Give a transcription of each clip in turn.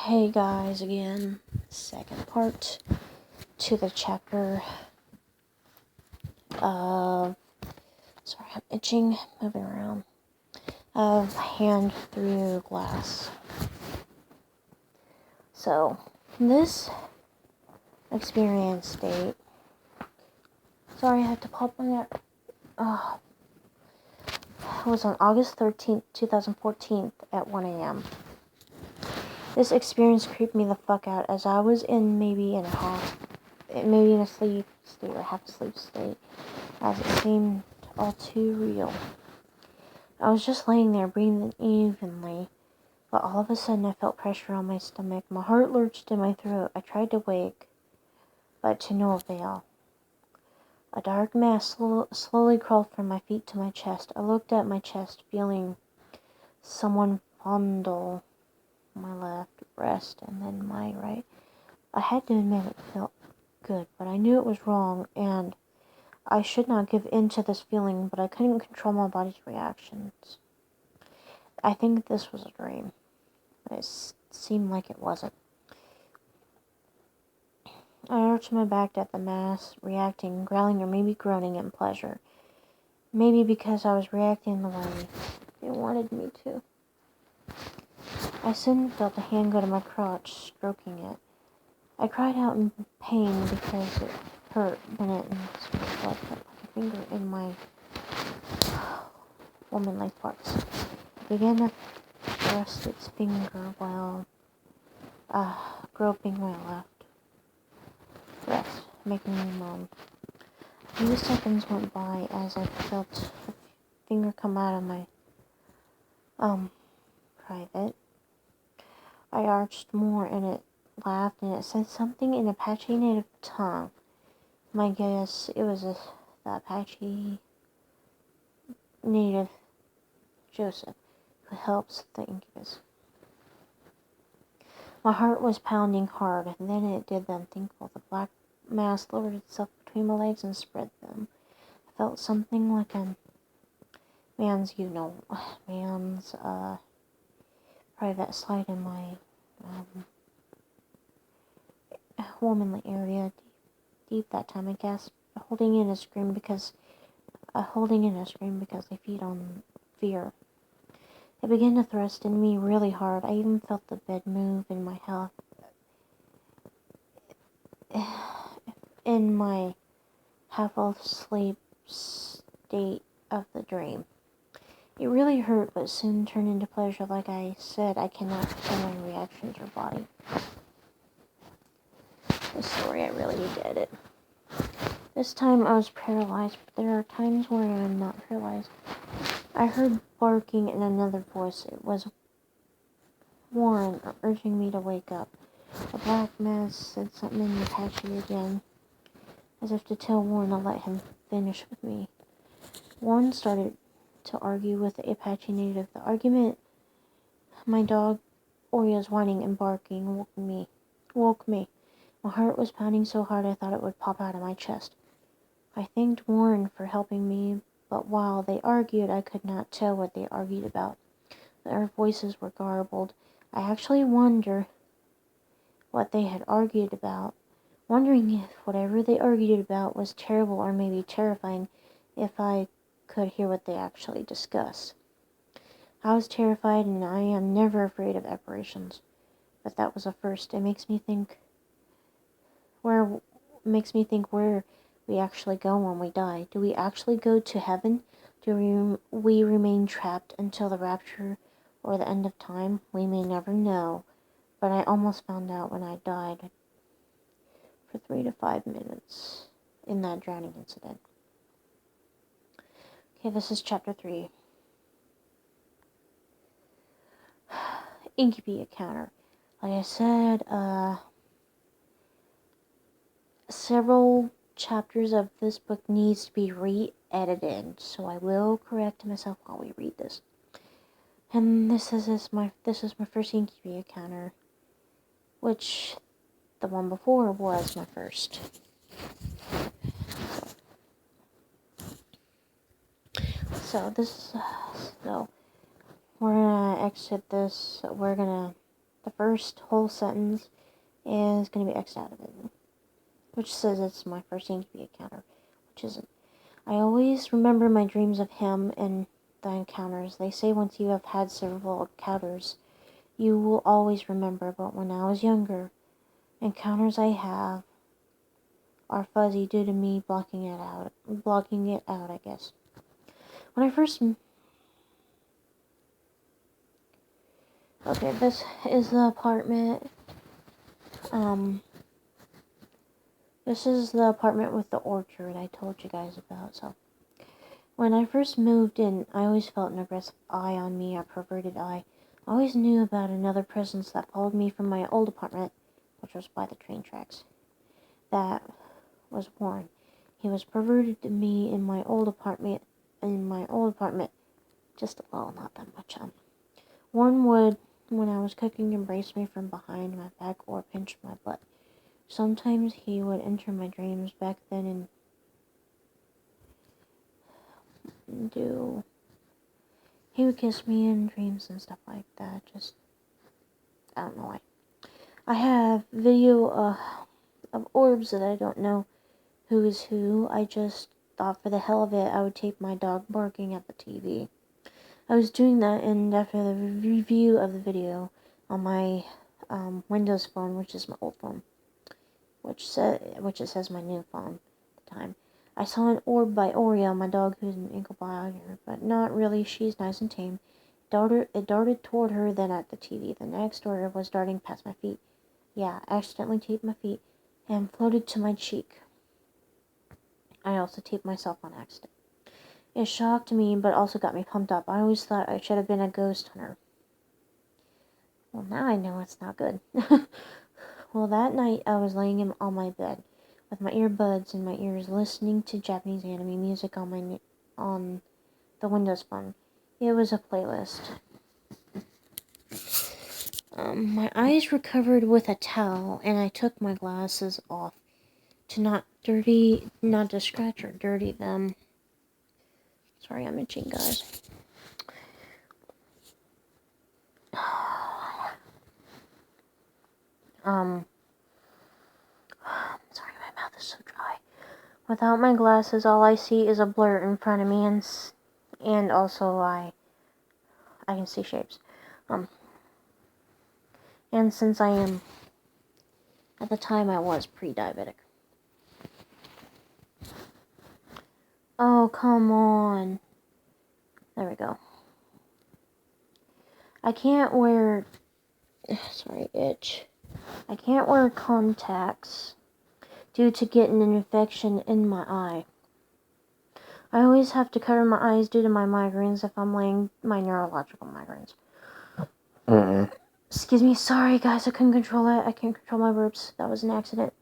Hey guys, again, second part to the chapter of, sorry, I'm itching, moving around, of hand through glass. So, this experience date, sorry I had to pop on that, was on August 13th, 2014 at 1 a.m. This experience creeped me the fuck out as I was maybe in a sleep state or half asleep state, as it seemed all too real. I was just laying there breathing evenly, but all of a sudden I felt pressure on my stomach. My heart lurched in my throat. I tried to wake, but to no avail. A dark mass slowly crawled from my feet to my chest. I looked at my chest, feeling someone fondle my left breast and then my right. I had to admit it felt good, but I knew it was wrong, and I should not give in to this feeling, but I couldn't control my body's reactions. I think this was a dream. It seemed like it wasn't. I arched my back at the mass, reacting, growling, or maybe groaning in pleasure. Maybe because I was reacting the way it wanted me to. I soon felt a hand go to my crotch, stroking it. I cried out in pain because it hurt, then it blood felt like a finger in my womanly parts. It began to thrust its finger while groping my left breast, making me moan. A few seconds went by as I felt a finger come out of my private. I arched more and it laughed and it said something in Apache native tongue. My guess it was the Apache native Joseph, who helps the incubus. My heart was pounding hard, and then it did the unthinkable. The black mass lowered itself between my legs and spread them. I felt something like a man's private slide in my womanly area. Deep that time, I gasped, holding in a scream because I feed on fear. It began to thrust in me really hard. I even felt the bed move in my half-asleep state of the dream. It really hurt, but soon turned into pleasure. Like I said, I cannot control my reactions or body. This story, I really did it. This time I was paralyzed, but there are times where I'm not paralyzed. I heard barking in another voice. It was Warren urging me to wake up. The black mass said something in Apache again, as if to tell Warren to let him finish with me. Warren started to argue with the Apache native. The argument, my dog Oreo's whining and barking, woke me. My heart was pounding so hard I thought it would pop out of my chest. I thanked Warren for helping me, but while they argued, I could not tell what they argued about. Their voices were garbled. I actually wonder what they had argued about, wondering if whatever they argued about was terrible or maybe terrifying, if I could hear what they actually discussed. I was terrified, and I am never afraid of apparitions, but that was a first. It makes me think where we actually go when we die. Do we actually go to heaven? Do we remain trapped until the rapture or the end of time? We may never know, but I almost found out when I died for 3 to 5 minutes in that drowning incident. Okay, this is chapter 3. Incubi encounter. Like I said, several chapters of this book needs to be re-edited, so I will correct myself while we read this. And this is my first Incubi encounter, which the one before was my first. So we're gonna exit this. the first whole sentence is going to be X'd out of it, which says it's my first seems to be encounter, which isn't. I always remember my dreams of him and the encounters. They say once you have had several encounters, you will always remember, but when I was younger, encounters I have are fuzzy due to me blocking it out, I guess. When I first... Okay, this is the apartment. This is the apartment with the orchard I told you guys about, so... When I first moved in, I always felt an aggressive eye on me, a perverted eye. I always knew about another presence that followed me from my old apartment, which was by the train tracks. That was Warren. He was perverted to me in my old apartment, just a little, not that much. Warren would, when I was cooking, embrace me from behind my back or pinch my butt. Sometimes he would enter my dreams back then and he would kiss me in dreams and stuff like that. Just, I don't know why. I have video of orbs that I don't know who is who. I just thought for the hell of it I would tape my dog barking at the TV. I was doing that, and after the review of the video on my Windows phone, which is my old phone, which it says my new phone at the time, I saw an orb by Oreo, my dog who's an ankle biter, but not really. She's nice and tame. It darted toward her, then at the TV. The next orb was darting past my feet. Yeah, I accidentally taped my feet and floated to my cheek. I also taped myself on accident. It shocked me, but also got me pumped up. I always thought I should have been a ghost hunter. Well, now I know it's not good. Well, that night I was laying on my bed with my earbuds in my ears, listening to Japanese anime music on the Windows phone. It was a playlist. My eyes were covered with a towel, and I took my glasses off to not to scratch or dirty them. Sorry, I'm itching, guys. Sorry, my mouth is so dry. Without my glasses, all I see is a blur in front of me, and also I can see shapes. And since I am, at the time I was pre-diabetic. Oh, come on. There we go. I can't wear, sorry, itch. I can't wear contacts due to getting an infection in my eye. I always have to cover my eyes due to my migraines if I'm laying my neurological migraines. Excuse me, sorry guys, I couldn't control it. I can't control my burps. That was an accident.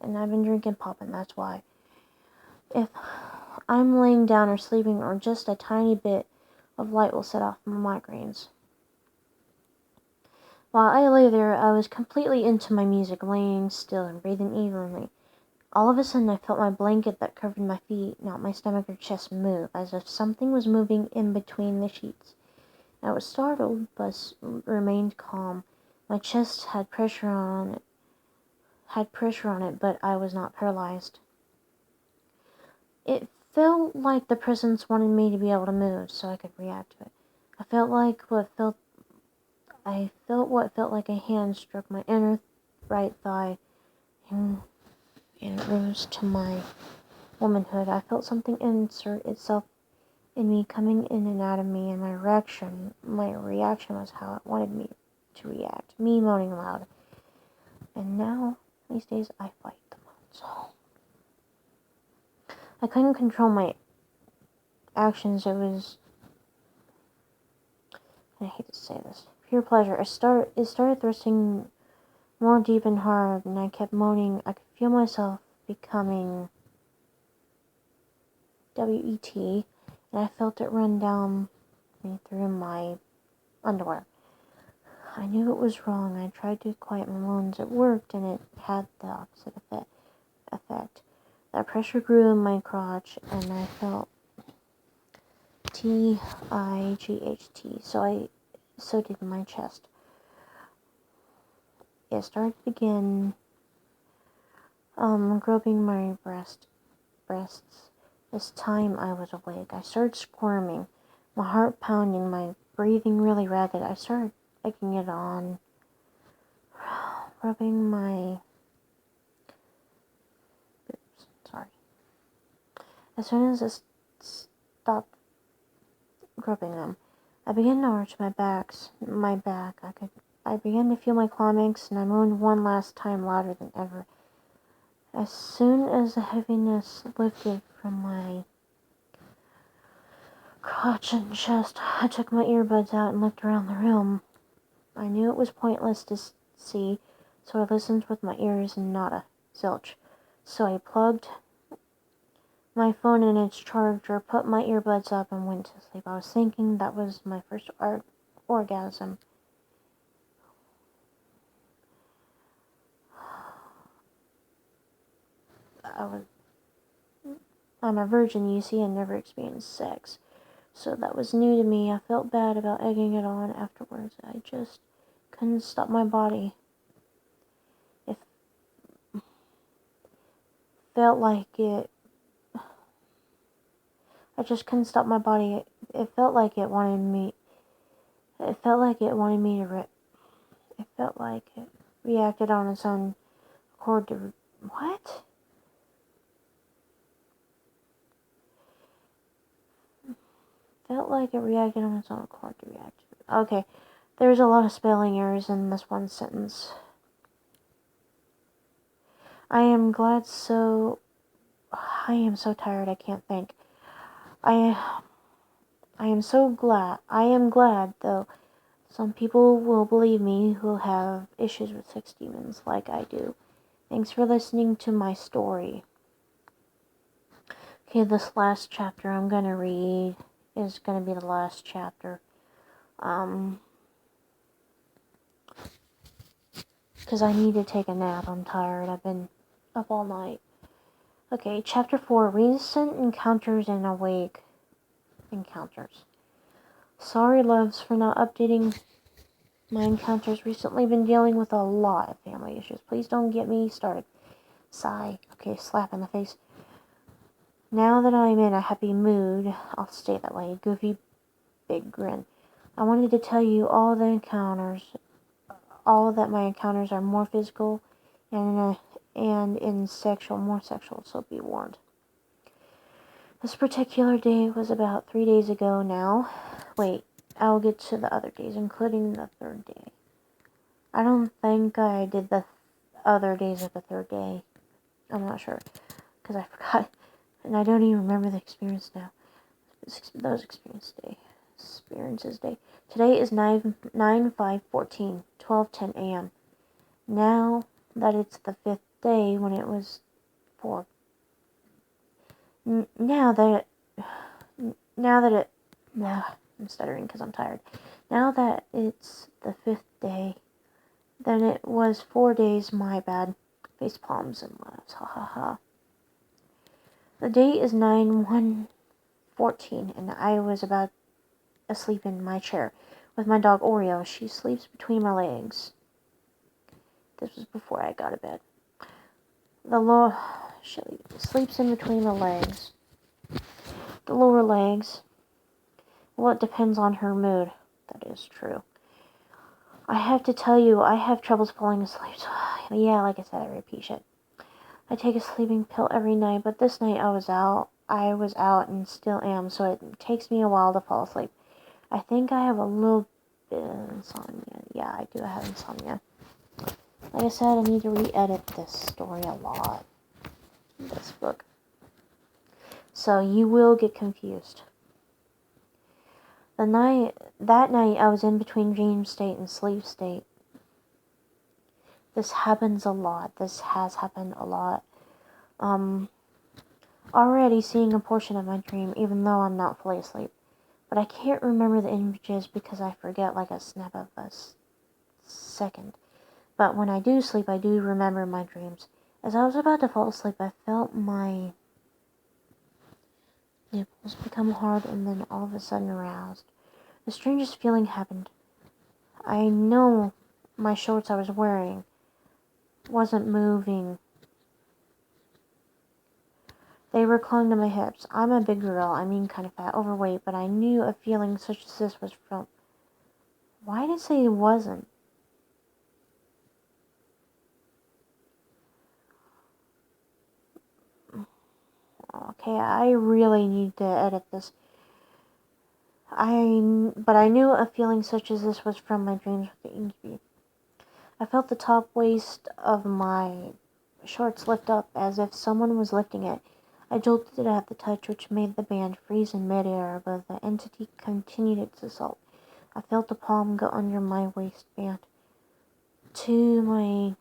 And I've been drinking pop, and that's why. If I'm laying down or sleeping, or just a tiny bit of light will set off my migraines. While I lay there, I was completely into my music, laying still and breathing evenly. All of a sudden, I felt my blanket that covered my feet, not my stomach or chest, move, as if something was moving in between the sheets. I was startled, but remained calm. My chest had pressure on it, but I was not paralyzed. It felt like the presence wanted me to be able to move, so I could react to it. I felt what felt like a hand struck my inner right thigh, and it rose to my womanhood. I felt something insert itself in me, coming in and out of me, and my reaction was how it wanted me to react, me moaning aloud. And now, these days, I fight them all. So I couldn't control my actions. It was, I hate to say this, pure pleasure. It started thrusting more deep and hard, and I kept moaning. I could feel myself becoming WET, and I felt it run down me through my underwear. I knew it was wrong. I tried to quiet my moans. It worked, and it had the opposite effect. That pressure grew in my crotch, and I felt TIGHT. So so did my chest. It started again, groping my breasts. This time I was awake. I started squirming, my heart pounding, my breathing really ragged. I started egging it on, rubbing my boobs. Sorry. As soon as it stopped groping them, I began to arch my back. I began to feel my climax, and I moaned one last time louder than ever. As soon as the heaviness lifted from my crotch and chest, I took my earbuds out and looked around the room. I knew it was pointless to see, so I listened with my ears and nada, zilch. So I plugged my phone in its charger, put my earbuds up, and went to sleep. I was thinking that was my first orgasm. I'm a virgin, you see, and never experienced sex. So that was new to me. I felt bad about egging it on afterwards. I just couldn't stop my body. It felt like it... I just couldn't stop my body. It felt like it wanted me... It felt like it wanted me to rip. It felt like it reacted on its own accord to... What? Felt like it reacted on its own accord to react. Okay, there's a lot of spelling errors in this one sentence. I am so tired I can't think. I am glad, though. Some people will believe me who have issues with sex demons like I do. Thanks for listening to my story. Okay, this last chapter I'm going to read is going to be the last chapter. Because I need to take a nap. I'm tired. I've been up all night. Okay, chapter 4, Recent Encounters and Awake Encounters. Sorry, loves, for not updating my encounters. Recently been dealing with a lot of family issues. Please don't get me started. Sigh. Okay, slap in the face. Now that I'm in a happy mood, I'll stay that way. Goofy big grin. I wanted to tell you all that my encounters are more physical and more sexual, so be warned. This particular day was about 3 days ago now. Wait, I'll get to the other days, including the third day. I don't think I did the other days of the third day. I'm not sure, because I forgot, and I don't even remember the experience now. That was Experiences Day. Today is 9/5/14, 12:10 a.m. Now that it's the 5th day when it was 4. I'm stuttering because I'm tired. Now that it's the 5th day, then it was 4 days, my bad. Face palms and laughs, ha ha ha. The date is 9/1/14, and I was about asleep in my chair with my dog Oreo. She sleeps between my legs. This was before I got to bed. She sleeps in between the legs. The lower legs. Well, it depends on her mood. That is true. I have to tell you, I have troubles falling asleep. So, yeah, like I said, I repeat shit. I take a sleeping pill every night, but this night I was out and still am, so it takes me a while to fall asleep. I think I have a little bit of insomnia. Yeah, I do have insomnia. Like I said, I need to re-edit this story a lot. This book. So you will get confused. That night I was in between dream state and sleep state. This happens a lot. This has happened a lot. Already seeing a portion of my dream, even though I'm not fully asleep. But I can't remember the images because I forget like a snap of a second. But when I do sleep, I do remember my dreams. As I was about to fall asleep, I felt my nipples become hard and then all of a sudden aroused. The strangest feeling happened. I know my shorts I was wearing wasn't moving. They were clung to my hips. I'm a big girl, I mean kind of fat, overweight, but I knew a feeling such as this was from... Why did it say it wasn't? Okay, I really need to edit this. But I knew a feeling such as this was from my dreams with the interview. I felt the top waist of my shorts lift up as if someone was lifting it. I jolted at the touch, which made the band freeze in midair, but the entity continued its assault. I felt a palm go under my waistband to my,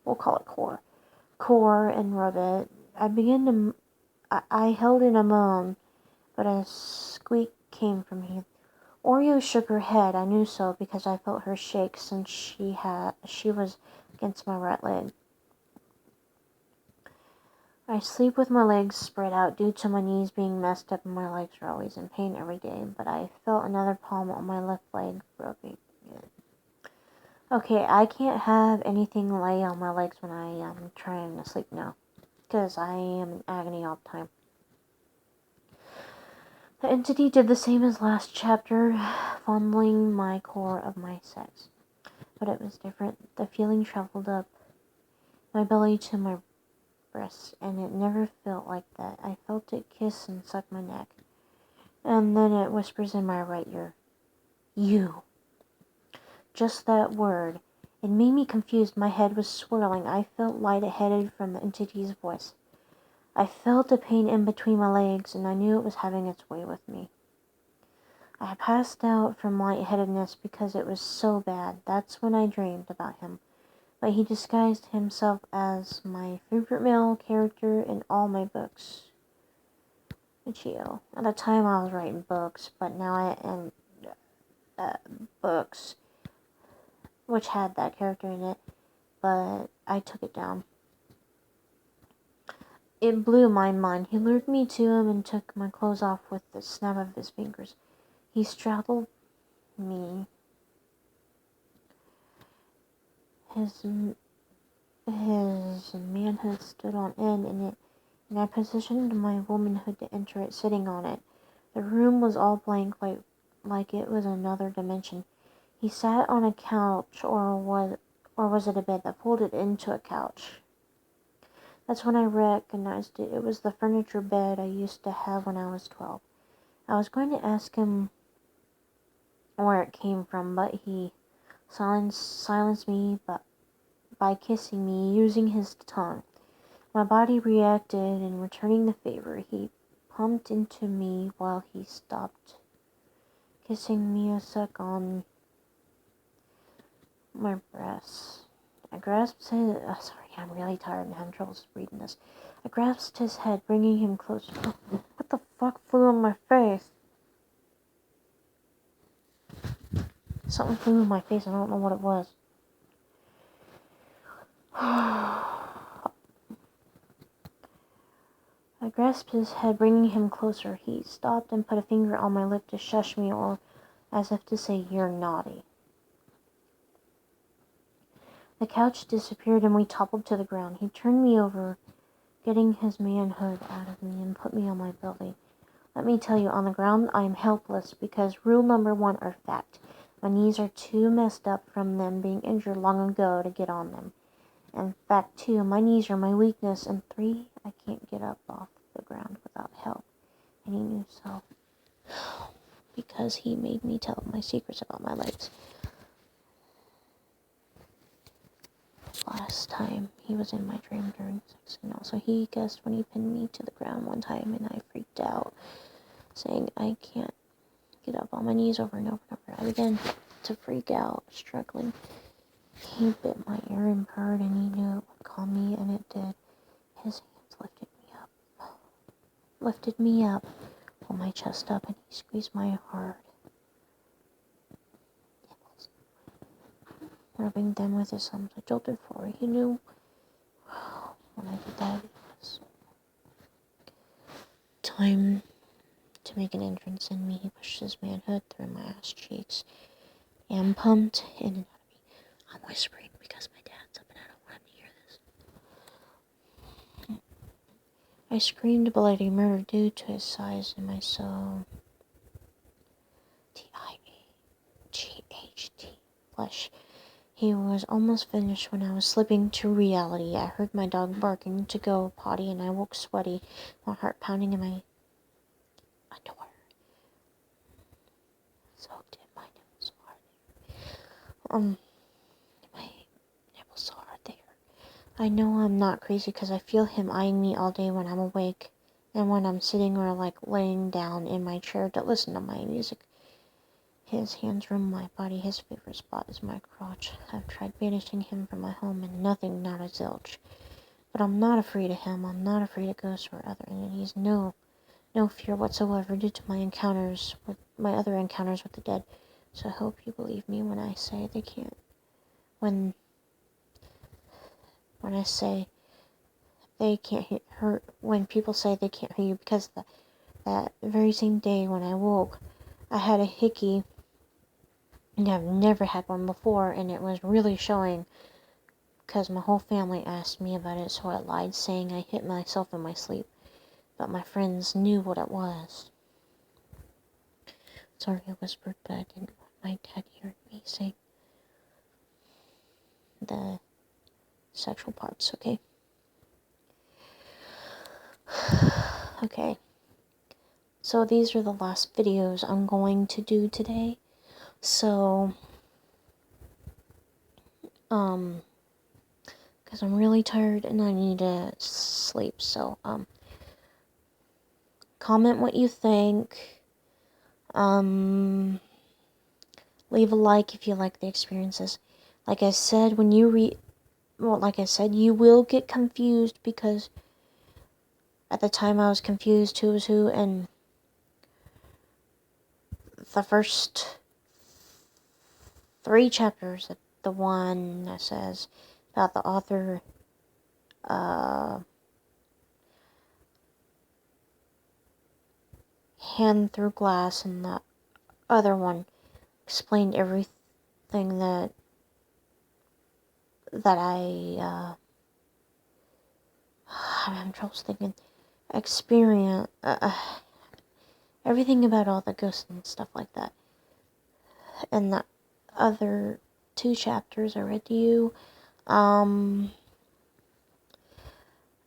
we'll call it core, and rub it. I held in a moan, but a squeak came from me. Oreo shook her head. I knew so because I felt her shake since she was against my right leg. I sleep with my legs spread out due to my knees being messed up and my legs are always in pain every day, but I felt another palm on my left leg rubbing it. Okay, I can't have anything lay on my legs when I am trying to sleep now, because I am in agony all the time. The entity did the same as last chapter, fondling my core of my sex. But it was different. The feeling traveled up my belly to my breasts, and it never felt like that. I felt it kiss and suck my neck. And then it whispers in my right ear, "You." Just that word. It made me confused. My head was swirling. I felt lightheaded from the entity's voice. I felt a pain in between my legs, and I knew it was having its way with me. I passed out from lightheadedness because it was so bad. That's when I dreamed about him. But he disguised himself as my favorite male character in all my books. Michio. At the time I was writing books, but now I am books which had that character in it, but I took it down. It blew my mind. He lured me to him and took my clothes off with the snap of his fingers. He straddled me. His manhood stood on end in it, and I positioned my womanhood to enter it, sitting on it. The room was all blank, like it was another dimension. He sat on a couch, or was it a bed that folded into a couch? That's when I recognized it. It was the furniture bed I used to have when I was 12. I was going to ask him where it came from, but he silenced me by kissing me, using his tongue. My body reacted, and returning the favor, he pumped into me while he stopped kissing me a suck on my breasts. I grasped his... sorry, I'm really tired and having trouble reading this. I grasped his head, bringing him closer. What the fuck flew on my face? Something flew in my face. I don't know what it was. I grasped his head, bringing him closer. He stopped and put a finger on my lip to shush me, or as if to say, "You're naughty." The couch disappeared and we toppled to the ground. He turned me over, getting his manhood out of me, and put me on my belly. Let me tell you, on the ground I am helpless, because rule number 1 are fact. My knees are too messed up from them being injured long ago to get on them. And fact 2, my knees are my weakness. And 3, I can't get up off the ground without help. And he knew so. Because he made me tell my secrets about my legs. Last time he was in my dream during sex, and also he guessed when he pinned me to the ground one time, and I freaked out, saying I can't get up on my knees over and over and over. I began to freak out, struggling. He bit my ear and purred, and he knew it would calm me, and it did. His hands lifted me up, pulled my chest up, and he squeezed my hard nipples, rubbing them with his thumbs. I jolted forward. He knew when I did that it was time to make an entrance in me. He pushed his manhood through my ass cheeks, am pumped in and out of me. I'm whispering because my dad's up and I don't want him to hear this. I screamed bloody murder due to his size and my soul. TIAGHT flesh. He was almost finished when I was slipping to reality. I heard my dog barking to go potty and I woke sweaty, my heart pounding in my underwear. Soaked in my nipples hard. My nipples so hard there. I know I'm not crazy because I feel him eyeing me all day when I'm awake and when I'm sitting or like laying down in my chair to listen to my music. His hands roam my body. His favorite spot is my crotch. I've tried banishing him from my home and nothing, not a zilch. But I'm not afraid of him. I'm not afraid of ghosts or other entities. No fear whatsoever due to my other encounters with the dead. So I hope you believe me when I say they can't. When I say they can't hear, when people say they can't hear you, because that very same day when I woke, I had a hickey. And I've never had one before, and it was really showing because my whole family asked me about it, so I lied saying I hit myself in my sleep. But my friends knew what it was. Sorry I whispered, but I didn't want my dad hearing me say the sexual parts, okay? Okay. So these are the last videos I'm going to do today. So, because I'm really tired and I need to sleep. So, comment what you think. Leave a like if you like the experiences. Like I said, when you you will get confused because at the time I was confused who was who, and the first 3 chapters, the one that says about the author, hand through glass, and the other one explained everything that I I'm having trouble thinking, experience, everything about all the ghosts and stuff like that. And the other 2 chapters I read to you,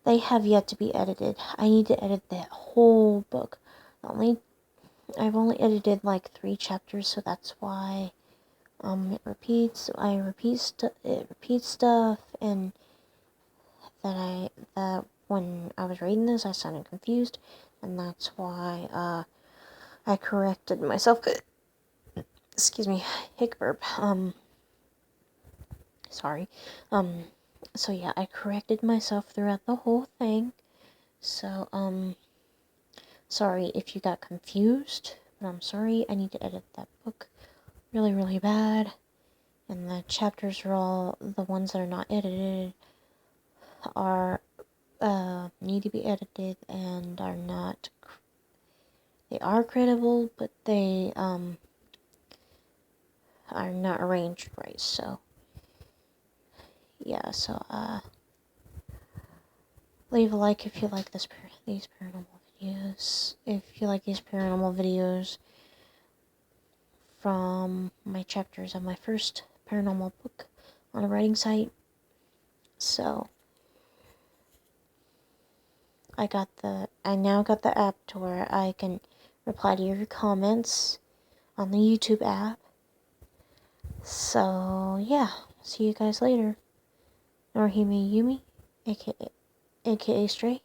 they have yet to be edited. I need to edit that whole book. I've only edited like 3 chapters, so that's why it repeats. It repeats stuff, and that when I was reading this, I sounded confused, and that's why I corrected myself. Excuse me, hic burp. Sorry. So yeah, I corrected myself throughout the whole thing. So, sorry if you got confused, but I'm sorry. I need to edit that book really, really bad. And the chapters are all, the ones that are not edited are, need to be edited and are not, they are credible, but they, are not arranged right, so, yeah, so, leave a like if you like these paranormal videos. If you like these paranormal videos from my chapters of my first paranormal book on a writing site. So, I now got the app to where I can reply to your comments on the YouTube app. So, yeah, see you guys later. Norihime Yumi, aka Stray.